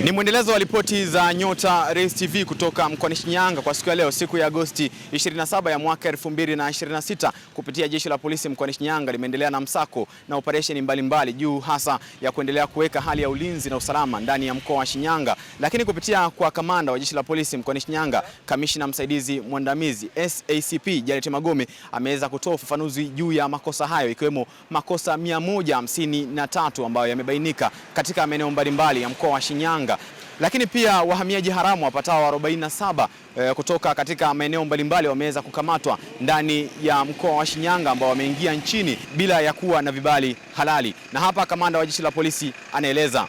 Ni mwendelezo wa ripoti za Nyota Race TV kutoka mkoani Shinyanga kwa siku ya leo, siku ya Agosti 27 ya mwaka 2026. Kupitia jeshi la polisi mkoani Shinyanga limeendelea na msako na operesheni mbalimbali juu hasa ya kuendelea kuweka hali ya ulinzi na usalama ndani ya mkoa wa Shinyanga. Lakini kupitia kwa kamanda wa jeshi la polisi mkoani Shinyanga, kamishna msaidizi mwandamizi SACP Janet Magome ameweza kutoa ufafanuzi juu ya makosa hayo, ikiwemo makosa 153 ambayo yamebainika katika maeneo mbalimbali ya mkoa wa Shinyanga. Lakini pia wahamiaji haramu wapatao 47 kutoka katika maeneo mbalimbali wameweza kukamatwa ndani ya mkoa wa Shinyanga ambao wameingia nchini bila ya kuwa na vibali halali. Na hapa kamanda wa jeshi la polisi anaeleza.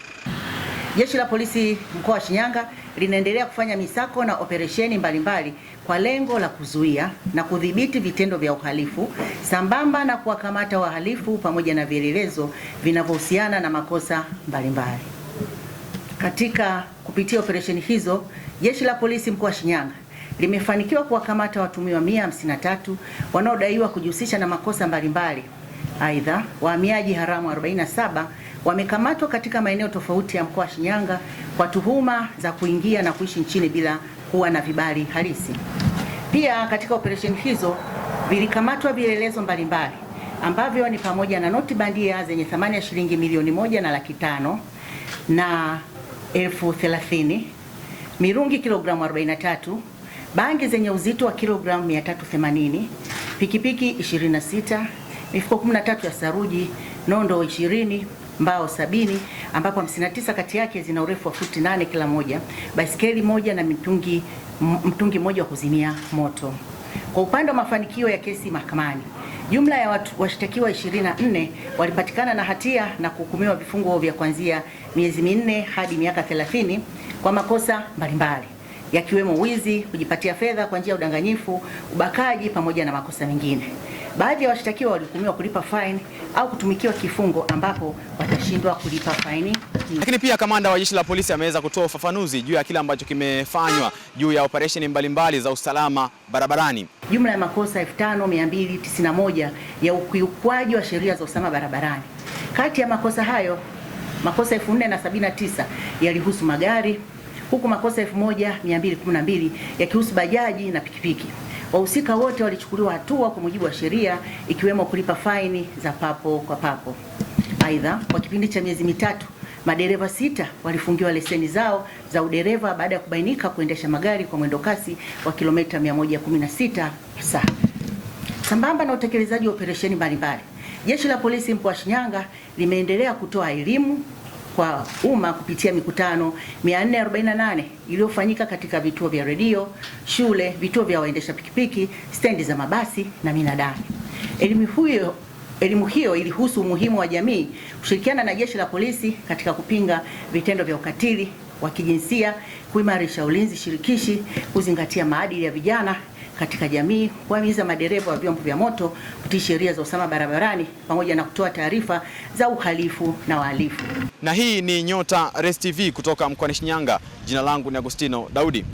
Jeshi la polisi mkoa wa Shinyanga linaendelea kufanya misako na operesheni mbalimbali kwa lengo la kuzuia na kudhibiti vitendo vya uhalifu sambamba na kuwakamata wahalifu pamoja na vielelezo vinavyohusiana na makosa mbalimbali. Katika kupitia operesheni hizo, jeshi la polisi mkoa wa Shinyanga limefanikiwa kuwakamata watuhumiwa 153 wanaodaiwa kujihusisha na makosa mbalimbali. Aidha, wahamiaji haramu 47 wamekamatwa katika maeneo tofauti ya mkoa wa Shinyanga kwa tuhuma za kuingia na kuishi nchini bila kuwa na vibali halisi. Pia katika operesheni hizo vilikamatwa vielelezo mbalimbali ambavyo ni pamoja na noti bandia zenye thamani ya shilingi milioni 1,500,000 na 30,000, mirungi kilogramu 43, bangi zenye uzito wa kilogramu 380, pikipiki 26, mifuko 13 ya saruji, nondo 20, mbao 70 ambapo 59 kati yake zina urefu wa futi 8 kila moja, baiskeli moja na mtungi mmoja wa kuzimia moto. Kwa upande wa mafanikio ya kesi mahakamani, jumla ya washtakiwa 24 walipatikana na hatia na kuhukumiwa vifungo vya kuanzia miezi 4 hadi miaka 30 kwa makosa mbalimbali yakiwemo wizi, kujipatia fedha kwa njia ya udanganyifu, ubakaji pamoja na makosa mengine. Baadhi ya washtakiwa walihukumiwa kulipa faini au kutumikiwa kifungo ambapo watashindwa kulipa faini. Lakini pia kamanda wa jeshi la polisi ameweza kutoa ufafanuzi juu ya kile ambacho kimefanywa juu ya operesheni mbalimbali za usalama barabarani. Jumla ya makosa 5291 ya ukiukwaji wa sheria za usalama barabarani. Kati ya makosa hayo, makosa 4079 yalihusu magari, huku makosa 1212 yakihusu bajaji na pikipiki. Wahusika wote walichukuliwa hatua kwa mujibu wa sheria, ikiwemo kulipa faini za papo kwa papo. Aidha, kwa kipindi cha miezi mitatu, madereva 6 walifungiwa leseni zao za udereva baada ya kubainika kuendesha magari kwa mwendo kasi wa kilomita 116 kwa saa. Sambamba na utekelezaji wa operesheni mbalimbali, jeshi la polisi mkoa wa Shinyanga limeendelea kutoa elimu kwa umma kupitia mikutano 448 iliyofanyika katika vituo vya redio, shule, vituo vya waendesha pikipiki, stendi za mabasi na minadani. Elimu hiyo ilihusu umuhimu wa jamii kushirikiana na jeshi la polisi katika kupinga vitendo vya ukatili wa kijinsia, kuimarisha ulinzi shirikishi, kuzingatia maadili ya vijana katika jamii, kuhimiza madereva wa vyombo vya moto kutii sheria za usalama barabarani pamoja na kutoa taarifa za uhalifu na wahalifu. Na hii ni Nyota Race TV kutoka mkoani Shinyanga. Jina langu ni Agostino Daudi.